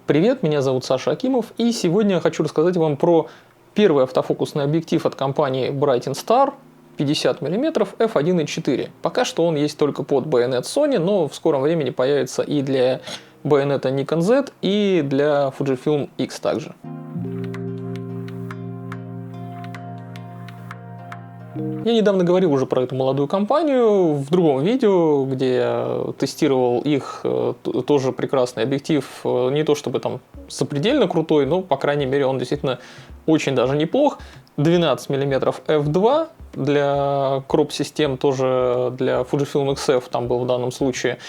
Привет, меня зовут Саша Акимов, и сегодня я хочу рассказать вам про первый автофокусный объектив от компании Bright Star 50 мм f1.4. Пока что он есть только под байонет Sony, но в скором времени появится и для байонета Nikon Z, и для Fujifilm X также. Я недавно говорил уже про эту молодую компанию в другом видео, где я тестировал их тоже прекрасный объектив. Не то чтобы там запредельно крутой, но, по крайней мере, он действительно очень даже неплох. 12 мм f2 для кроп-систем, тоже для Fujifilm XF там был в данном случае.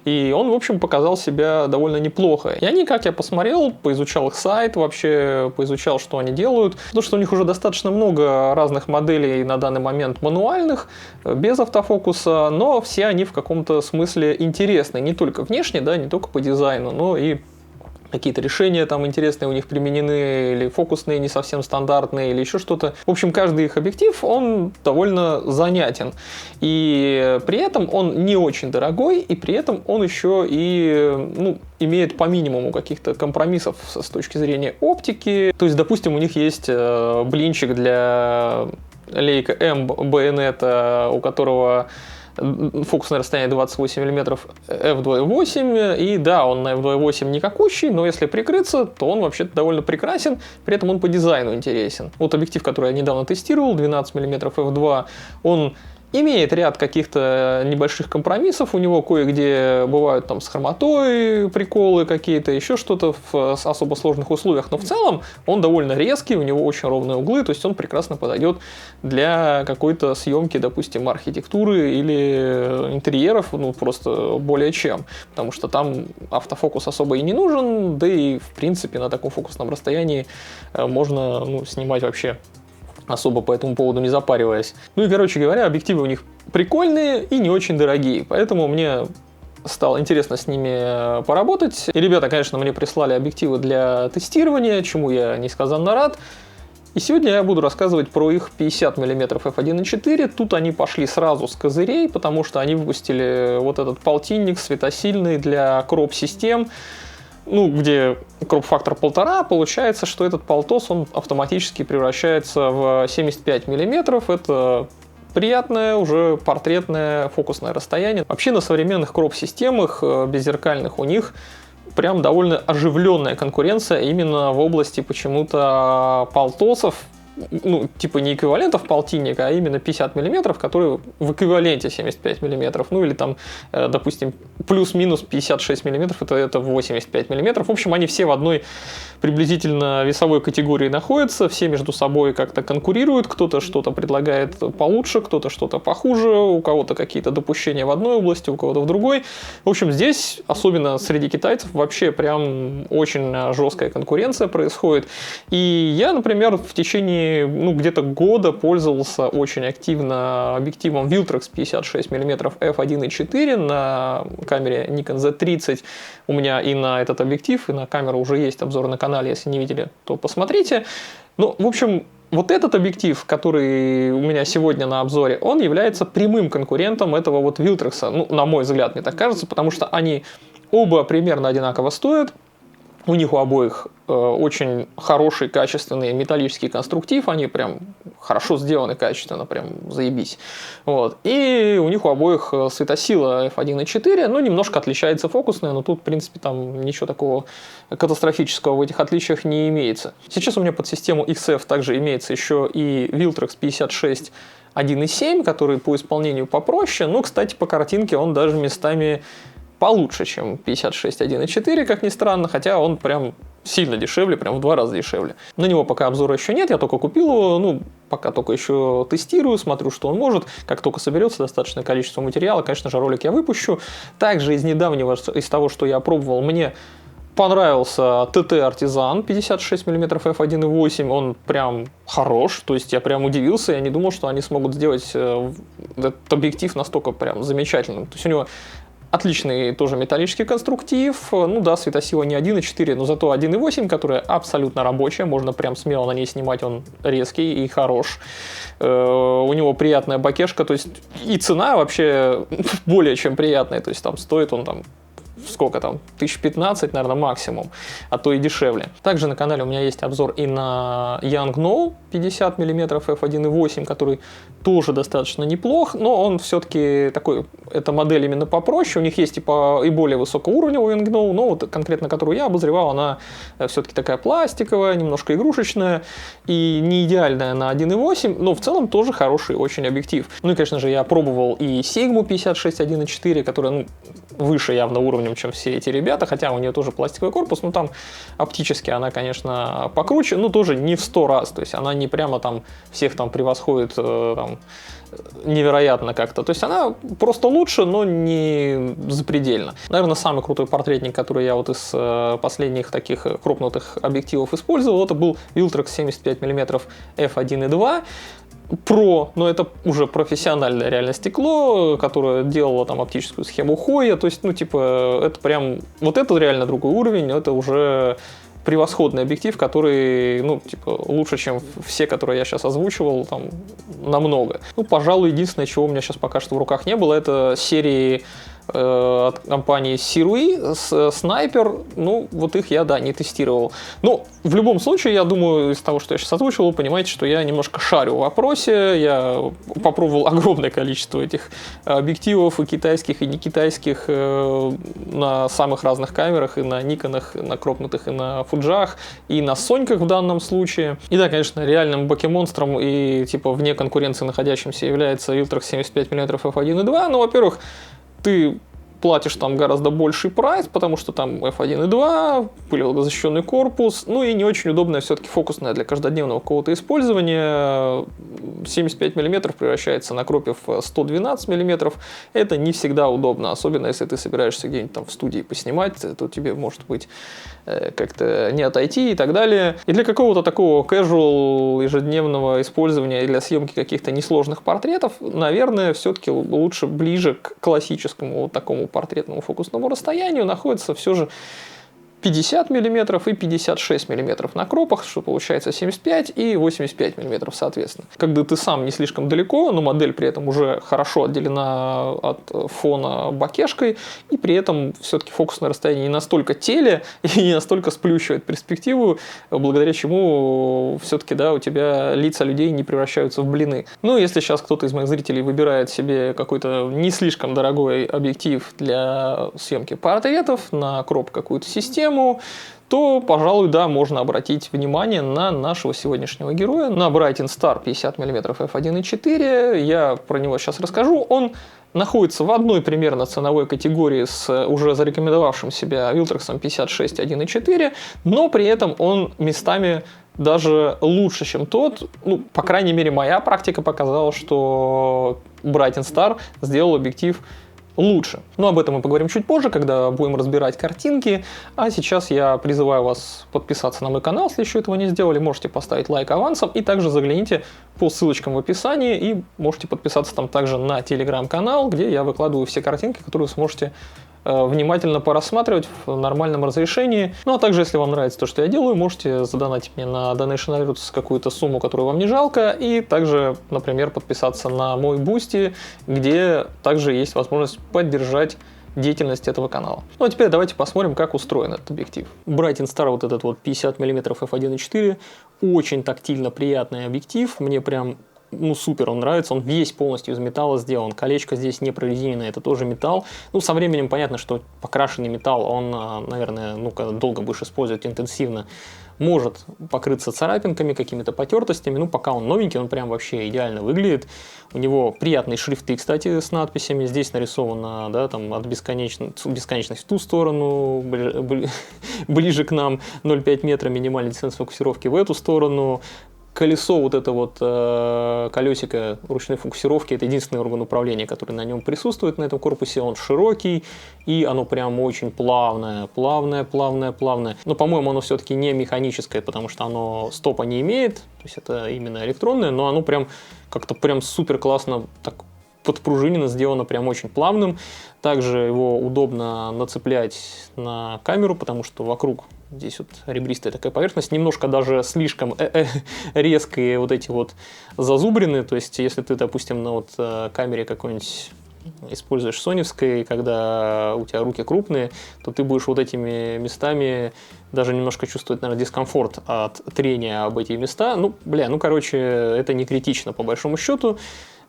И он, в общем, показал себя довольно неплохо. И они, как я посмотрел, поизучал их сайт, вообще поизучал, что они делают. Потому что у них уже достаточно много разных моделей на данный момент мануальных, без автофокуса, но все они в каком-то смысле интересны. Не только внешне, да, не только по дизайну, но и какие-то решения там интересные у них применены, или фокусные не совсем стандартные, или еще что-то. В общем, каждый их объектив, он довольно занятен. И при этом он не очень дорогой, и при этом он еще и имеет по минимуму каких-то компромиссов с точки зрения оптики. То есть, допустим, у них есть блинчик для Leica M байонета, у которого фокусное расстояние 28 мм f2.8, и да, он на f2.8 никакущий, но если прикрыться, то он вообще-то довольно прекрасен, при этом он по дизайну интересен. Вот объектив, который я недавно тестировал, 12 мм f2, он имеет ряд каких-то небольших компромиссов, у него кое-где бывают там с хромотой приколы какие-то, еще что-то в особо сложных условиях, но в целом он довольно резкий, у него очень ровные углы, то есть он прекрасно подойдет для какой-то съемки, допустим, архитектуры или интерьеров, просто более чем, потому что там автофокус особо и не нужен, да и в принципе на таком фокусном расстоянии можно снимать вообще особо по этому поводу не запариваясь. Ну и, короче говоря, объективы у них прикольные и не очень дорогие, поэтому мне стало интересно с ними поработать. И ребята, конечно, мне прислали объективы для тестирования, чему я несказанно рад. И сегодня я буду рассказывать про их 50 мм f1.4. Тут они пошли сразу с козырей, потому что они выпустили вот этот полтинник светосильный для кроп-систем, где кроп-фактор 1,5, получается, что этот полтос, он автоматически превращается в 75 мм. Это приятное, уже портретное фокусное расстояние. Вообще на современных кроп-системах беззеркальных у них прям довольно оживленная конкуренция именно в области почему-то полтосов. Типа не эквивалентов полтинника, а именно 50 мм, которые в эквиваленте 75 мм. Или там, допустим, плюс-минус 56 мм, это 85 мм. В общем, они все в одной приблизительно весовой категории находятся, все между собой как-то конкурируют, кто-то что-то предлагает получше, кто-то что-то похуже, у кого-то какие-то допущения в одной области, у кого-то в другой. В общем, здесь, особенно среди китайцев, вообще прям очень жесткая конкуренция происходит. И я, например, в течение где-то года пользовался очень активно объективом Viltrox 56 мм f1.4 на камере Nikon Z30. У меня и на этот объектив, и на камеру уже есть обзор на канале, если не видели, то посмотрите. В общем, вот этот объектив, который у меня сегодня на обзоре, он является прямым конкурентом этого вот Viltrox, на мой взгляд, мне так кажется, потому что они оба примерно одинаково стоят. У них у обоих очень хороший, качественный металлический конструктив, они прям хорошо сделаны качественно, прям заебись. Вот. И у них у обоих светосила f1.4, немножко отличается фокусная, но тут, в принципе, там ничего такого катастрофического в этих отличиях не имеется. Сейчас у меня под систему XF также имеется еще и Viltrox 56 1.7, который по исполнению попроще, но, кстати, по картинке он даже местами получше, чем 56 1.4, как ни странно, хотя он прям сильно дешевле, прям в 2 раза дешевле. На него пока обзора еще нет, я только купил его, пока только еще тестирую, смотрю, что он может. Как только соберется достаточное количество материала, конечно же, ролик я выпущу. Также из недавнего, из того, что я пробовал, мне понравился TT Artisan 56 мм f1.8, он прям хорош, то есть я прям удивился, я не думал, что они смогут сделать этот объектив настолько прям замечательным. То есть у него отличный тоже металлический конструктив, светосила не 1.4, но зато 1.8, которая абсолютно рабочая, можно прям смело на ней снимать, он резкий и хорош. У него приятная бакешка, то есть и цена вообще более чем приятная, то есть там стоит он там сколько там, 1015, наверное, максимум, а то и дешевле. Также на канале у меня есть обзор и на Yongnuo 50 мм f1.8, который тоже достаточно неплох, но он все-таки такой, эта модель именно попроще, у них есть и более высокоуровневый Yongnuo, но вот конкретно которую я обозревал, она все-таки такая пластиковая, немножко игрушечная и не идеальная на 1.8, но в целом тоже хороший очень объектив. Ну и, конечно же, я пробовал и Sigma 56 1.4, которая, ну, выше явно уровнем, чем все эти ребята, хотя у нее тоже пластиковый корпус, но там оптически она, конечно, покруче, но тоже не в 100 раз, то есть она не прямо там всех там превосходит там невероятно как-то. То есть она просто лучше, но не запредельно. Наверное, самый крутой портретник, который я вот из последних таких крупнутых объективов использовал, это был Viltrox 75 мм f1.2 Pro, но это уже профессиональное реально стекло, которое делало там оптическую схему Hoya, то есть, ну, типа, это прям, вот это реально другой уровень, это уже превосходный объектив, который, ну, типа, лучше, чем все, которые я сейчас озвучивал, там, намного. Ну, пожалуй, единственное, чего у меня сейчас пока что в руках не было, это серии от компании Sirui Снайпер, ну, вот их я, да, не тестировал. Но в любом случае, я думаю, из того, что я сейчас озвучивал, вы понимаете, что я немножко шарю в вопросе, я попробовал огромное количество этих объективов, и китайских, и не китайских, на самых разных камерах, и на Никонах, и на кропнутых, и на Фуджах, и на Соньках в данном случае. И да, конечно, реальным бокемонстром и, типа, вне конкуренции находящимся является Viltrox 75 мм f1.2, но, во-первых, ты платишь там гораздо больший прайс, потому что там f1.2, пылевозащищенный корпус, ну и не очень удобная все-таки фокусная для каждодневного какого-то использования. 75 мм превращается на кропе в 112 мм. Это не всегда удобно, особенно если ты собираешься где-нибудь там в студии поснимать, то тебе может быть как-то не отойти и так далее. И для какого-то такого casual ежедневного использования и для съемки каких-то несложных портретов, наверное, все-таки лучше ближе к классическому вот такому портретному фокусному расстоянию находится все же 50 мм и 56 мм на кропах, что получается 75 и 85 мм соответственно. Когда ты сам не слишком далеко, но модель при этом уже хорошо отделена от фона бокешкой, и при этом все-таки фокусное расстояние не настолько теле и не настолько сплющивает перспективу, благодаря чему все-таки, да, у тебя лица людей не превращаются в блины. Ну, если сейчас кто-то из моих зрителей выбирает себе какой-то не слишком дорогой объектив для съемки портретов на кроп какую-то систему, то, пожалуй, да, можно обратить внимание на нашего сегодняшнего героя, на Brighton Star 50 мм f1.4. Я про него сейчас расскажу. Он находится в одной примерно ценовой категории с уже зарекомендовавшим себя Viltrox 56 1.4, но при этом он местами даже лучше, чем тот. Ну, по крайней мере, моя практика показала, что Brighton Star сделал объектив лучше. Но об этом мы поговорим чуть позже, когда будем разбирать картинки. А сейчас я призываю вас подписаться на мой канал, если еще этого не сделали. Можете поставить лайк авансом. И также загляните по ссылочкам в описании. И можете подписаться там также на телеграм-канал, где я выкладываю все картинки, которые вы сможете внимательно порассматривать в нормальном разрешении. Ну а также, если вам нравится то, что я делаю, можете задонатить мне на Donation Alerts какую-то сумму, которую вам не жалко, и также, например, подписаться на мой Boosty, где также есть возможность поддержать деятельность этого канала. Ну а теперь давайте посмотрим, как устроен этот объектив. Brighton Star, вот этот вот 50 мм f1.4, очень тактильно приятный объектив, мне прям, ну, супер, он нравится, он весь полностью из металла сделан, колечко здесь не прорезиненное, это тоже металл. Ну, со временем понятно, что покрашенный металл, он, наверное, ну, когда долго будешь использовать интенсивно, может покрыться царапинками, какими-то потертостями, ну, пока он новенький, он прям вообще идеально выглядит. У него приятные шрифты, кстати, с надписями, здесь нарисовано, да, там, от бесконечности в ту сторону, ближе к нам, 0,5 метра минимальной дистанции фокусировки в эту сторону. Колесо, вот это вот колесико ручной фокусировки, это единственный орган управления, который на нем присутствует, на этом корпусе. Он широкий, и оно прям очень плавное. Но, по-моему, оно все-таки не механическое, потому что оно стопа не имеет, то есть это именно электронное, но оно прям как-то прям супер классно так подпружинено, сделано прям очень плавным. Также его удобно нацеплять на камеру, потому что вокруг здесь вот ребристая такая поверхность, немножко даже слишком резкие вот эти вот зазубрины, то есть если ты, допустим, на вот камере какой-нибудь используешь соневской, когда у тебя руки крупные, то ты будешь вот этими местами даже немножко чувствовать, наверное, дискомфорт от трения об эти места. Ну, короче, это не критично по большому счету.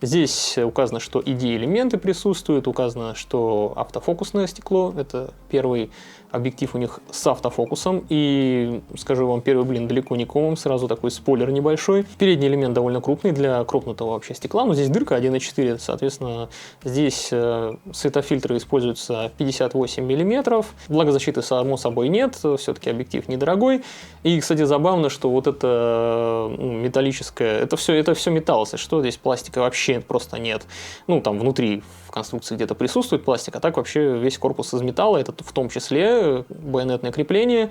Здесь указано, что ID-элементы присутствуют, указано, что автофокусное стекло, это первый объектив у них с автофокусом, и, скажу вам, первый блин далеко не комом, сразу такой спойлер небольшой. Передний элемент довольно крупный для кропнутого вообще стекла, но здесь дырка 1,4, соответственно, здесь светофильтры используются 58 мм, влагозащиты, само собой, нет, все-таки объектив недорогой. И, кстати, забавно, что вот это металлическое, это все металл, если что, здесь пластика вообще просто нет. Ну, там внутри в конструкции где-то присутствует пластик, а так вообще весь корпус из металла, это в том числе байонетное крепление.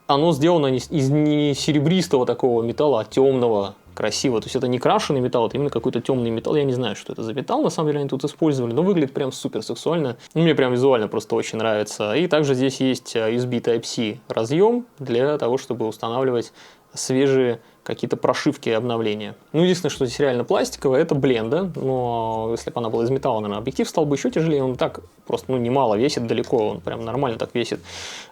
Оно сделано из не серебристого такого металла, а темного, красиво. То есть это не крашеный металл, это именно какой-то темный металл. Я не знаю, что это за металл, на самом деле они тут использовали, но выглядит прям супер сексуально. Мне прям визуально просто очень нравится. И также здесь есть USB Type-C разъем для того, чтобы устанавливать свежие какие-то прошивки и обновления. Ну, единственное, что здесь реально пластиковое, это бленда, но если бы она была из металла, наверное, объектив стал бы еще тяжелее, он так просто, немало весит, далеко, он прям нормально так весит.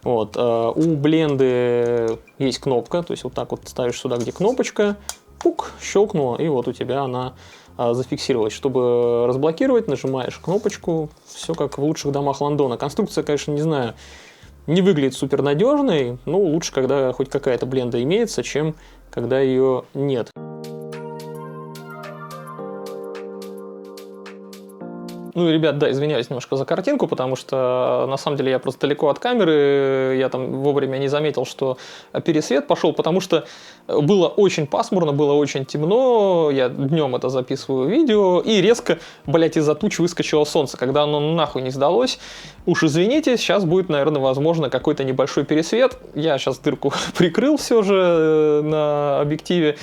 Вот. У бленды есть кнопка, то есть вот так вот ставишь сюда, где кнопочка, пук, щелкнула, и вот у тебя она зафиксировалась. Чтобы разблокировать, нажимаешь кнопочку, все как в лучших домах Лондона. Конструкция, конечно, не знаю, не выглядит супер надежной, но лучше, когда хоть какая-то бленда имеется, чем когда ее нет. Ну, ребят, да, извиняюсь немножко за картинку, потому что, на самом деле, я просто далеко от камеры, я там вовремя не заметил, что пересвет пошел, потому что было очень пасмурно, было очень темно, я днем это записываю видео, и резко, блядь, из-за туч выскочило солнце, когда оно нахуй не сдалось. Уж извините, сейчас будет, наверное, возможно, какой-то небольшой пересвет. Я сейчас дырку прикрыл все же на объективе.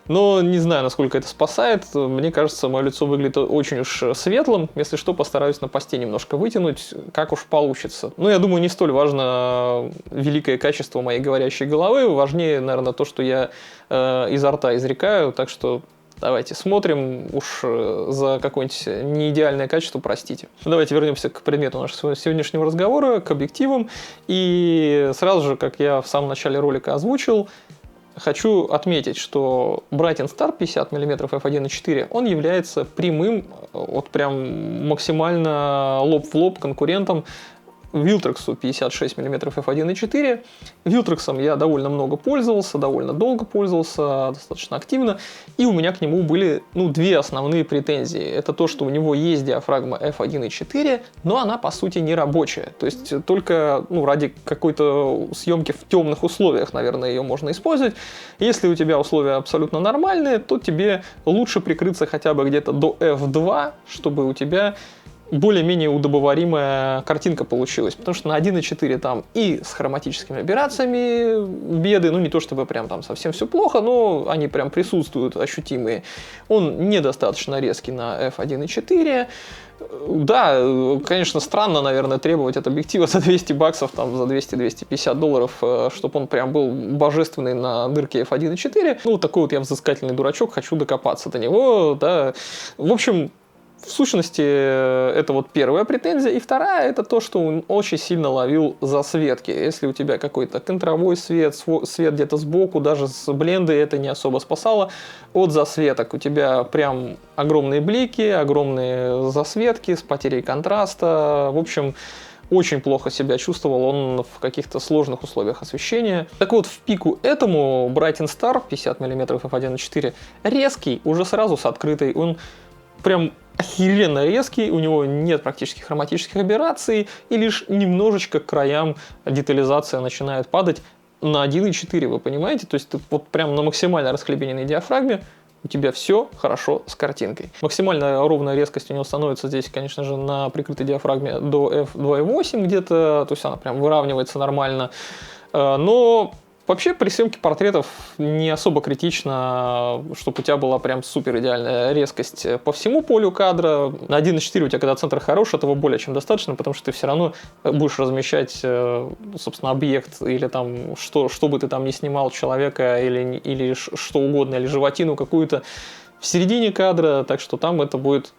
Но не знаю, насколько это спасает. Мне кажется, мое лицо выглядит очень уж светлым. Если что, постараюсь на посте немножко вытянуть, как уж получится. Но я думаю, не столь важно великое качество моей говорящей головы. Важнее, наверное, то, что я изо рта изрекаю. Так что давайте смотрим. Уж за какое-нибудь неидеальное качество простите. Давайте вернемся к предмету нашего сегодняшнего разговора, к объективам. И сразу же, как я в самом начале ролика озвучил, хочу отметить, что Brighton Star 50 мм f1.4, он является прямым, вот прям максимально лоб в лоб конкурентом Viltrox 56 мм f1.4. Viltrox я довольно много пользовался, довольно долго пользовался, достаточно активно. И у меня к нему были две основные претензии. Это то, что у него есть диафрагма f1.4, но она по сути не рабочая. То есть только ради какой-то съемки в темных условиях, наверное, ее можно использовать. Если у тебя условия абсолютно нормальные, то тебе лучше прикрыться хотя бы где-то до f2, чтобы у тебя более-менее удобоваримая картинка получилась, потому что на 1.4 там и с хроматическими операциями беды, не то чтобы прям там совсем все плохо, но они прям присутствуют ощутимые. Он недостаточно резкий на f1.4. Да, конечно, странно, наверное, требовать от объектива за 200 баксов, там, за 200-250 долларов, чтобы он прям был божественный на дырке f1.4. Такой вот я взыскательный дурачок, хочу докопаться до него, да. В общем, в сущности, это вот первая претензия. И вторая, это то, что он очень сильно ловил засветки. Если у тебя какой-то контровой свет, свет где-то сбоку, даже с блендой это не особо спасало от засветок. У тебя прям огромные блики, огромные засветки с потерей контраста. В общем, очень плохо себя чувствовал он в каких-то сложных условиях освещения. Так вот, в пику этому Brighton Star 50 мм f1.4 резкий, уже сразу с открытой. Он прям охеренно резкий, у него нет практически хроматических аберраций, и лишь немножечко к краям детализация начинает падать на 1.4, вы понимаете? То есть ты вот прям на максимально расхлебененной диафрагме у тебя все хорошо с картинкой. Максимально ровная резкость у него становится здесь, конечно же, на прикрытой диафрагме до f2.8 где-то, то есть она прям выравнивается нормально, но вообще при съемке портретов не особо критично, чтобы у тебя была прям супер идеальная резкость по всему полю кадра. На 1.4 у тебя, когда центр хороший, этого более чем достаточно, потому что ты все равно будешь размещать, собственно, объект или там, что бы ты там ни снимал, человека или что угодно, или животину какую-то в середине кадра, так что там это будет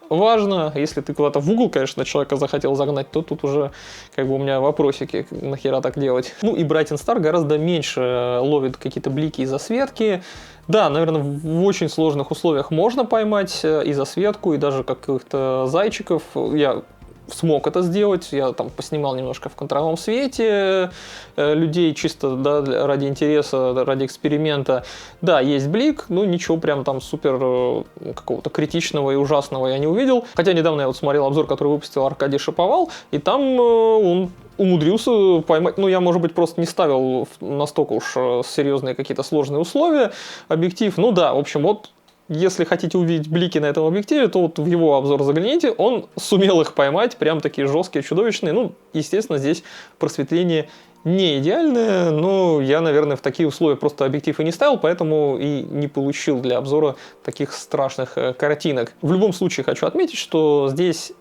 важно. Если ты куда-то в угол, конечно, человека захотел загнать, то тут уже как бы у меня вопросики, нахера так делать. Ну и Brighton Star гораздо меньше ловит какие-то блики и засветки. Да, наверное, в очень сложных условиях можно поймать и засветку, и даже каких-то зайчиков. Я смог это сделать, я там поснимал немножко в контровом свете людей чисто, да, ради интереса, ради эксперимента. Да, есть блик, но ничего прям там супер какого-то критичного и ужасного я не увидел. Хотя недавно я вот смотрел обзор, который выпустил Аркадий Шаповал, и там он умудрился поймать, ну я, может быть, просто не ставил настолько уж серьезные какие-то сложные условия объектив. Ну да, в общем, вот если хотите увидеть блики на этом объективе, то вот в его обзор загляните, он сумел их поймать, прям такие жесткие, чудовищные. Ну, естественно, здесь просветление не идеальное, но я, наверное, в такие условия просто объектив и не ставил, поэтому и не получил для обзора таких страшных картинок. В любом случае хочу отметить, что здесь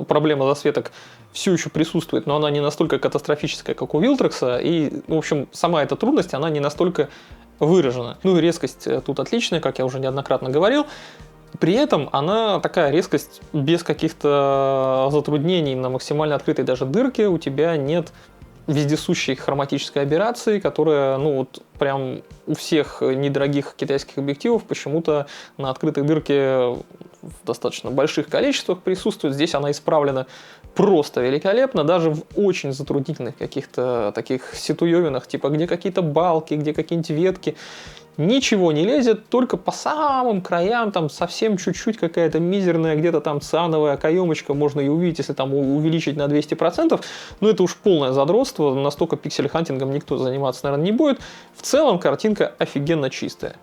проблема засветок все еще присутствует, но она не настолько катастрофическая, как у Viltrox, и, в общем, сама эта трудность, она не настолько выражена. Ну и резкость тут отличная, как я уже неоднократно говорил. При этом она такая резкость без каких-то затруднений на максимально открытой даже дырке. У тебя нет вездесущей хроматической аберрации, которая, ну вот прям у всех недорогих китайских объективов почему-то на открытой дырке в достаточно больших количествах присутствует. Здесь она исправлена просто великолепно, даже в очень затруднительных каких-то таких ситуевинах, типа где какие-то балки, где какие-нибудь ветки. Ничего не лезет, только по самым краям, там совсем чуть-чуть какая-то мизерная, где-то там циановая каемочка, можно и увидеть, если там увеличить на 200%, но это уж полное задротство, настолько пиксель-хантингом никто заниматься, наверное, не будет. В целом картинка офигенно чистая.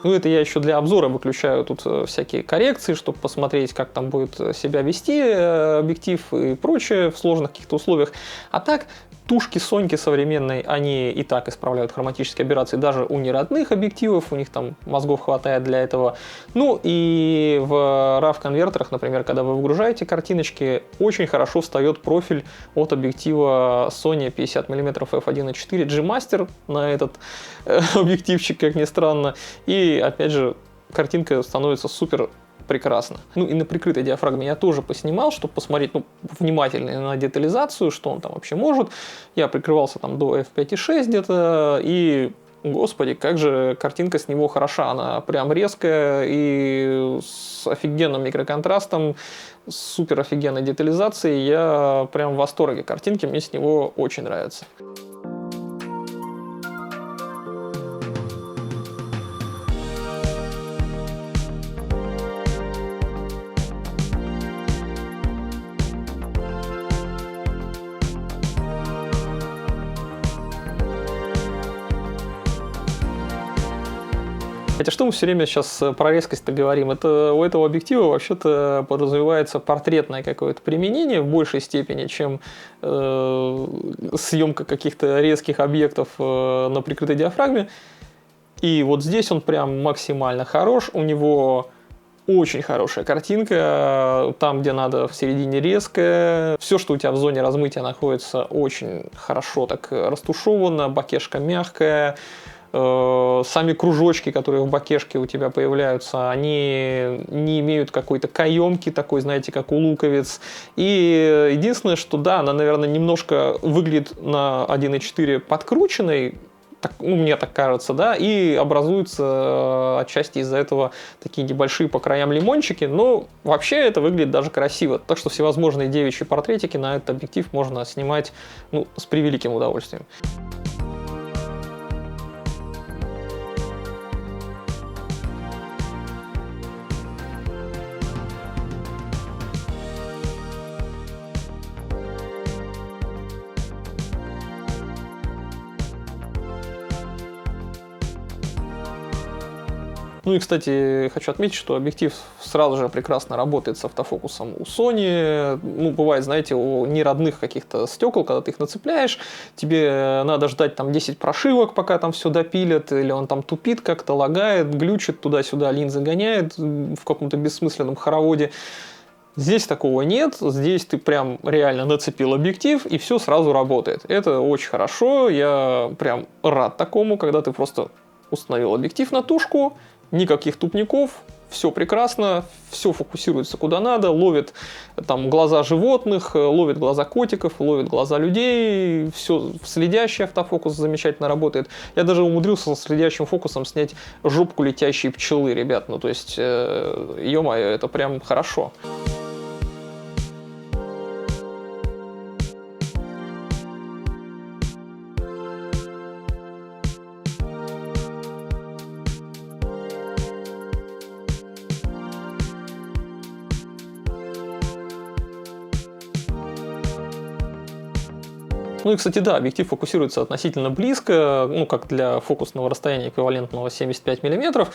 Ну, это я еще для обзора выключаю тут всякие коррекции, чтобы посмотреть, как там будет себя вести объектив и прочее в сложных каких-то условиях. А так, тушки Соньки современной, они и так исправляют хроматические аберрации даже у неродных объективов, у них там мозгов хватает для этого. Ну и в RAW-конвертерах, например, когда вы выгружаете картиночки, очень хорошо встает профиль от объектива Sony 50 мм f1.4 G-Master на этот объективчик, как ни странно. И опять же, картинка становится супер прекрасно. Ну и на прикрытой диафрагме я тоже поснимал, чтобы посмотреть внимательно на детализацию, что он там вообще может. Я прикрывался там до f5.6 где-то, и, господи, как же картинка с него хороша. Она прям резкая и с офигенным микроконтрастом, с супер офигенной детализацией. Я прям в восторге картинки, мне с него очень нравится. Хотя что мы все время сейчас про резкость-то говорим? Это у этого объектива вообще-то подразумевается портретное какое-то применение в большей степени, чем съемка каких-то резких объектов на прикрытой диафрагме. И вот здесь он прям максимально хорош. У него очень хорошая картинка. Там, где надо, в середине резкая. Все, что у тебя в зоне размытия находится, очень хорошо так растушевано. Бакешка мягкая. Сами кружочки, которые в бакешке у тебя появляются, они не имеют какой-то каемки такой, знаете, как у луковиц. И единственное, что да, она, наверное, немножко выглядит на 1.4 подкрученной, так, ну, мне так кажется, да, и образуются отчасти из-за этого такие небольшие по краям лимончики, но вообще это выглядит даже красиво. Так что всевозможные девичьи портретики на этот объектив можно снимать, ну, с превеликим удовольствием. Ну и, кстати, хочу отметить, что объектив сразу же прекрасно работает с автофокусом у Sony. Ну, бывает, знаете, у неродных каких-то стекол, когда ты их нацепляешь, тебе надо ждать там 10 прошивок, пока там все допилят, или он там тупит как-то, лагает, глючит, туда-сюда линзы гоняет в каком-то бессмысленном хороводе. Здесь такого нет, здесь ты прям реально нацепил объектив, и все сразу работает. Это очень хорошо, я прям рад такому, когда ты просто установил объектив на тушку, никаких тупников, все прекрасно, все фокусируется куда надо, ловит там глаза животных, ловит глаза котиков, ловит глаза людей, все следящий автофокус замечательно работает. Я даже умудрился с следящим фокусом снять жопку летящей пчелы, ребят, ну то есть, ё-моё, это прям хорошо. Ну и, кстати, да, объектив фокусируется относительно близко, ну, как для фокусного расстояния эквивалентного 75 мм.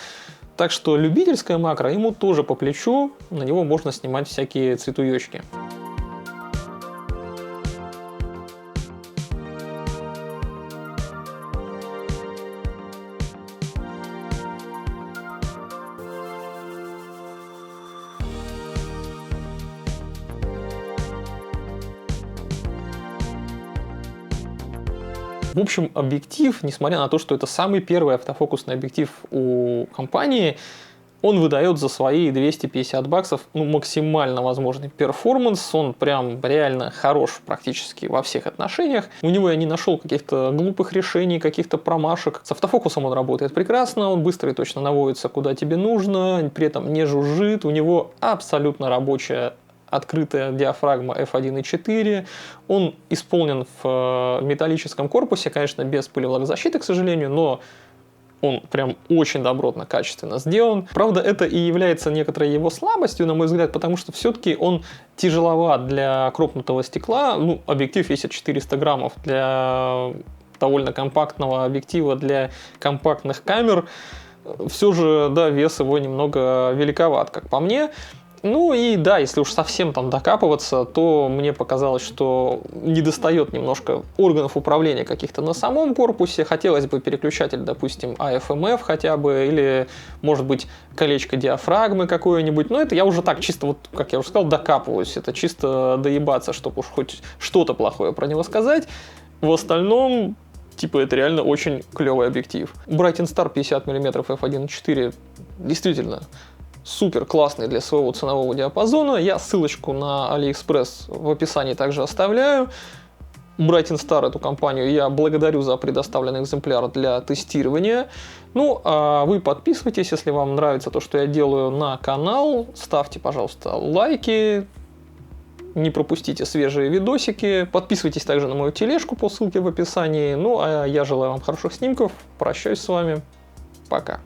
Так что любительское макро ему тоже по плечу, на него можно снимать всякие цветуёчки. В общем, объектив, несмотря на то, что это самый первый автофокусный объектив у компании, он выдает за свои 250 баксов ну, максимально возможный перформанс. Он прям реально хорош практически во всех отношениях. У него я не нашел каких-то глупых решений, каких-то промашек. С автофокусом он работает прекрасно, он быстро и точно наводится куда тебе нужно, при этом не жужжит. У него абсолютно рабочая открытая диафрагма f1.4. Он исполнен в металлическом корпусе, конечно, без пылевлагозащиты, к сожалению, но он прям очень добротно, качественно сделан. Правда, это и является некоторой его слабостью, на мой взгляд, потому что все-таки он тяжеловат для кропнутого стекла. Ну, объектив весит 400 граммов. Для довольно компактного объектива, для компактных камер, все же, да, вес его немного великоват, как по мне. Ну и да, если уж совсем там докапываться, то мне показалось, что недостает немножко органов управления каких-то на самом корпусе. Хотелось бы переключатель, допустим, AFMF хотя бы, или, может быть, колечко диафрагмы какое-нибудь. Но это я уже так чисто, вот, как я уже сказал, докапываюсь. Это чисто доебаться, чтобы уж хоть что-то плохое про него сказать. В остальном, типа, это реально очень клевый объектив. Brighton Star 50 мм f1.4 действительно супер классный для своего ценового диапазона. Я ссылочку на AliExpress в описании также оставляю. Brighton Star, эту компанию, я благодарю за предоставленный экземпляр для тестирования. Ну, а вы подписывайтесь, если вам нравится то, что я делаю, на канал. Ставьте, пожалуйста, лайки. Не пропустите свежие видосики. Подписывайтесь также на мою тележку по ссылке в описании. Ну, а я желаю вам хороших снимков. Прощаюсь с вами. Пока.